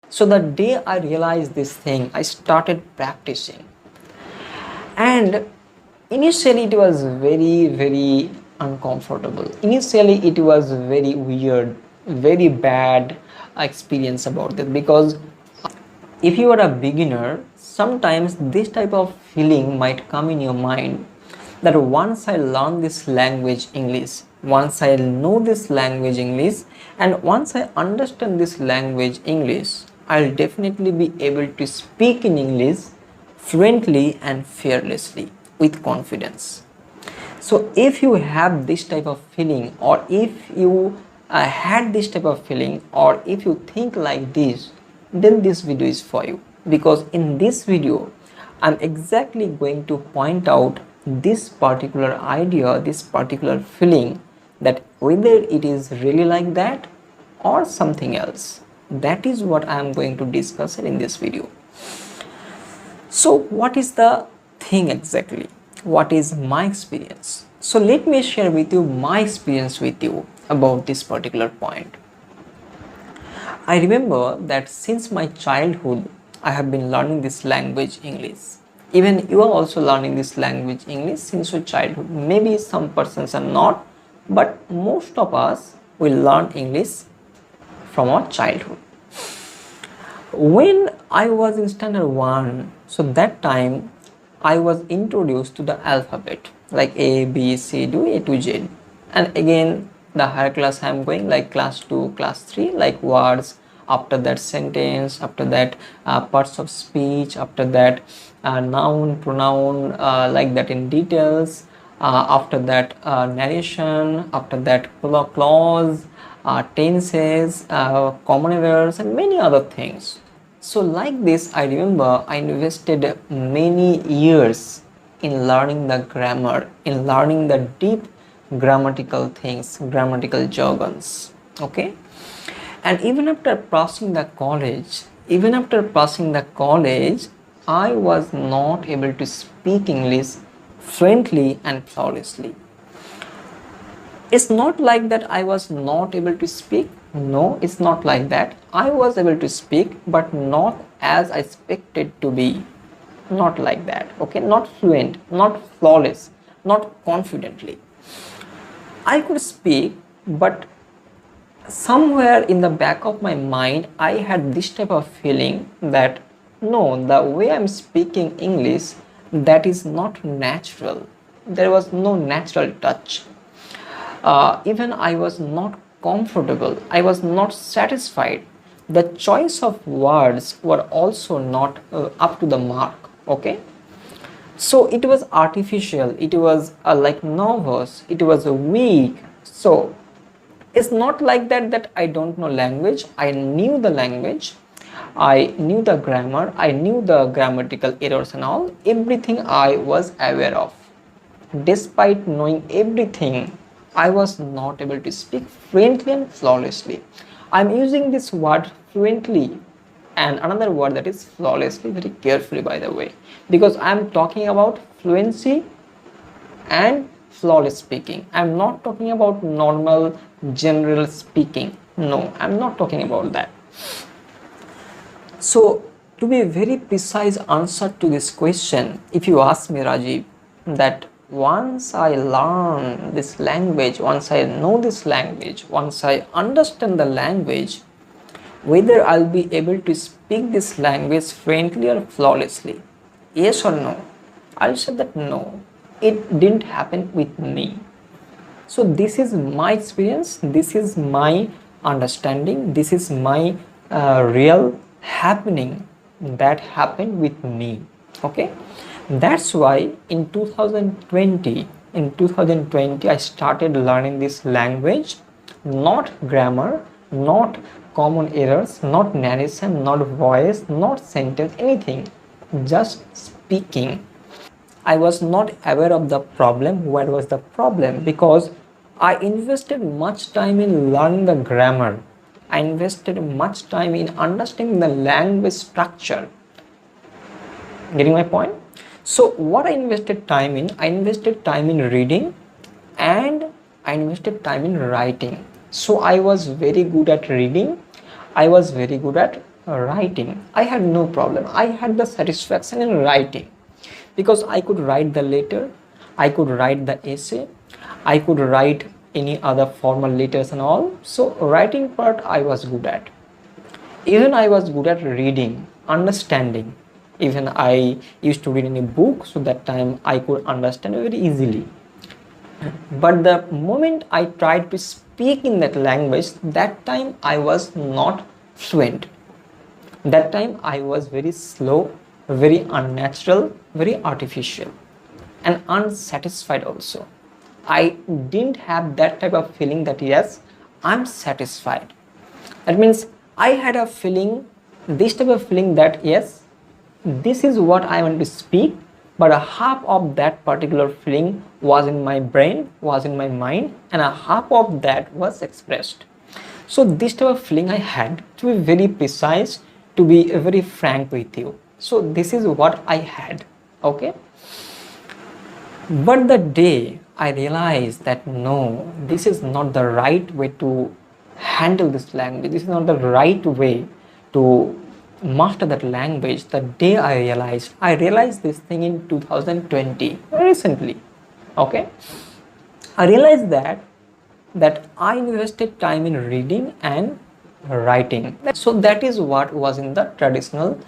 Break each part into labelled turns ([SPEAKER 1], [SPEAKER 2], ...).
[SPEAKER 1] So the day I realized this thing, I started practicing. And initially it was very uncomfortable. Initially it was very weird, very bad experience about this, because if you are a beginner, sometimes this type of feeling might come in your mind that once I learn this language English, once I know this language English, and once I understand this language English, I'll definitely be able to speak in English fluently and fearlessly with confidence. So if you have this type of feeling, or if you had this type of feeling, or if you think like this, then this video is for you, because in this video I'm exactly going to point out this particular idea, this particular feeling, that whether it is really like that or something else. That is what I am going to discuss in this video. So what is the thing exactly? What is my experience? So let me share with you my experience with you about this particular point. I remember that since my childhood, I have been learning this language English. Even you are also learning this language English since your childhood. Maybe some persons are not, but most of us will learn English from our childhood. When I was in standard 1, so that time I was introduced to the alphabet, like A, B, C, D, A to Z. And again, the higher class I am going, like class 2, class 3, like words, after that sentence, after that parts of speech, after that noun, pronoun, like that in details, after that narration, after that clause, tenses, common errors, and many other things. So like this, I remember I invested many years in learning the grammar, in learning the deep grammatical things, grammatical jargons. Okay. And even after passing the college, I was not able to speak English fluently and flawlessly. It's not like that I was not able to speak. No, it's not like that. I was able to speak, but not as I expected to be. Not like that. Okay, not fluent, not flawless, not confidently. I could speak, but somewhere in the back of my mind, I had this type of feeling that no, the way I'm speaking English, that is not natural. There was no natural touch. Even I was not comfortable, I was not satisfied. The choice of words were also not up to the mark. Okay, so it was artificial, it was like nervous, it was weak. So it's not like that I don't know language. I knew the language, I knew the grammar, I knew the grammatical errors and all, everything I was aware of. Despite knowing everything, I was not able to speak fluently and flawlessly. I'm using this word fluently and another word that is flawlessly very carefully, by the way, because I'm talking about fluency and flawless speaking. I'm not talking about normal general speaking. No, I'm not talking about that. So to be a very precise answer to this question, if you ask me, Rajib, that once I learn this language, once I know this language, once I understand the language, whether I'll be able to speak this language fluently or flawlessly, yes or no, I'll say that no, it didn't happen with me. So this is my experience, this is my understanding, this is my real happening that happened with me. Okay, that's why in 2020 I started learning this language. Not grammar, not common errors, not narration, not voice, not sentence, anything, just speaking. I was not aware of the problem. What was the problem? Because I invested much time in learning the grammar. I invested much time in understanding the language structure. Getting my point? So what I invested time in? I invested time in reading and I invested time in writing. So I was very good at reading. I was very good at writing, I had no problem. I had the satisfaction in writing because I could write the letter, I could write the essay, I could write any other formal letters and all. So writing part I was good at. Even I was good at reading, understanding. Even I used to read in a book, so that time I could understand very easily. But the moment I tried to speak in that language, that time I was not fluent. That time I was very slow, very unnatural, very artificial, and unsatisfied also. I didn't have that type of feeling that yes, I'm satisfied. That means I had a feeling, this type of feeling that yes, this is what I want to speak, but a half of that particular feeling was in my brain, was in my mind, and a half of that was expressed. So this type of feeling I had, to be very precise, to be very frank with you. So this is what I had, okay? But the day I realized that no, this is not the right way to handle this language, this is not the right way to master that language, the day I realized this thing in 2020, recently, okay? I realized that I invested time in reading and writing. So that is what was in the traditional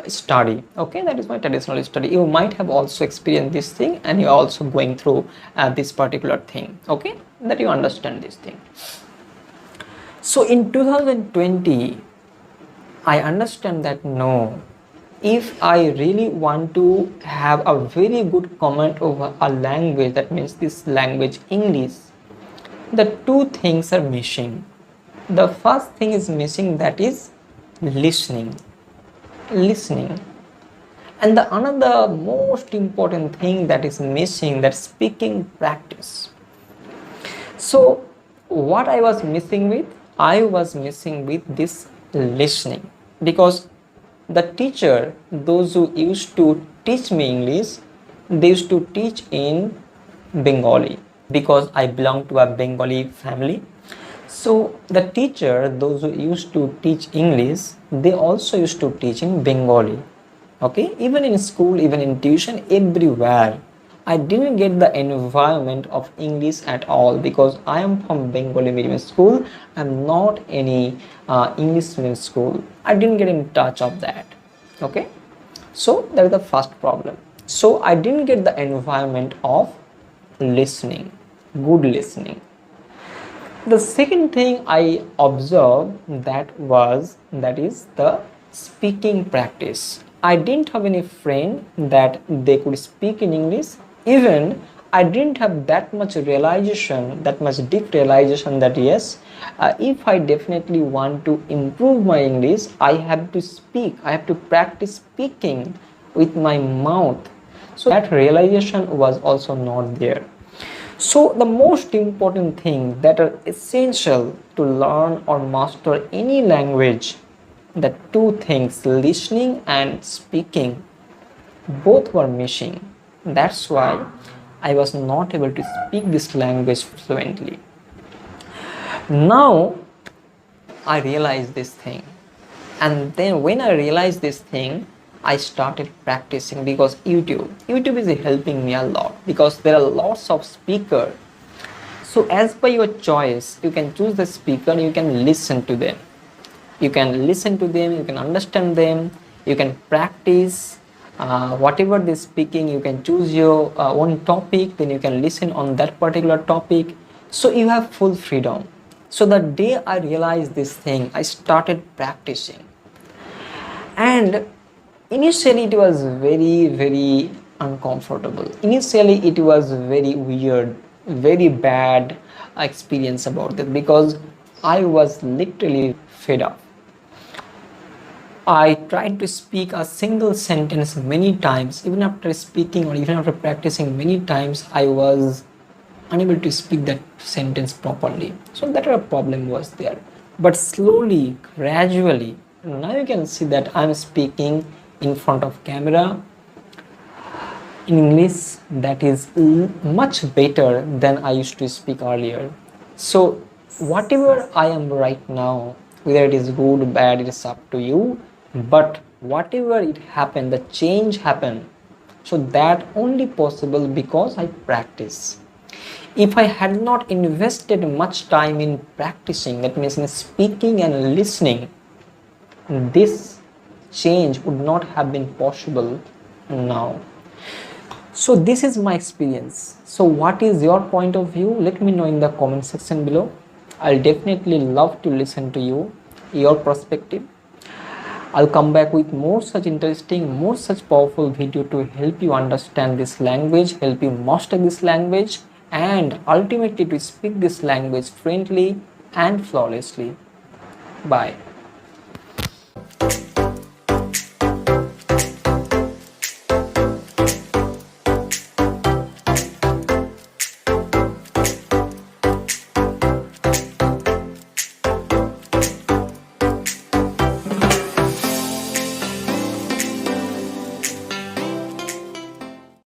[SPEAKER 1] study, okay? That is my traditional study. You might have also experienced this thing and you are also going through this particular thing, okay? That you understand this thing. So in 2020, I understand that no, if I really want to have a very good comment over a language, that means this language English, the two things are missing. The first thing is missing, that is listening. And the another most important thing that is missing, that speaking practice. So what I was missing with? I was missing with this listening, because the teacher, those who used to teach me English, they used to teach in Bengali, because I belong to a Bengali family. So the teacher, those who used to teach English, they also used to teach in Bengali, okay? Even in school, even in tuition, everywhere, I didn't get the environment of English at all, because I am from Bengali medium school. I'm not any English medium school. I didn't get in touch of that, okay? So that is the first problem. So I didn't get the environment of listening, good listening. The second thing I observed, that is the speaking practice. I didn't have any friend that they could speak in English. Even I didn't have that much realization, that much deep realization that yes, if I definitely want to improve my English, I have to speak, I have to practice speaking with my mouth. So that realization was also not there. So the most important thing that are essential to learn or master any language, the two things, listening and speaking, both were missing. That's why I was not able to speak this language fluently. Now I realized this thing, and then when I realized this thing, I started practicing, because YouTube is helping me a lot, because there are lots of speakers. So as per your choice, you can choose the speaker, you can listen to them. You can listen to them, you can understand them, you can practice whatever they're speaking. You can choose your own topic, then you can listen on that particular topic. So you have full freedom. So the day I realized this thing, I started practicing. And initially it was very uncomfortable. Initially it was very weird, very bad experience about it, because I was literally fed up. I tried to speak a single sentence many times. Even after speaking or even after practicing many times, I was unable to speak that sentence properly. So that a problem was there. But slowly, gradually, now you can see that I'm speaking in front of camera in English that is much better than I used to speak earlier. So whatever I am right now, Whether it is good, bad, it is up to you. But whatever it happened, the change happened. So that only possible because I practice. If I had not invested much time in practicing, that means in speaking and listening, this change would not have been possible now. So this is my experience. So what is your point of view? Let me know in the comment section below. I'll definitely love to listen to you, your perspective. I'll come back with more such interesting, more such powerful video to help you understand this language, help you master this language, and ultimately to speak this language fluently and flawlessly. Bye.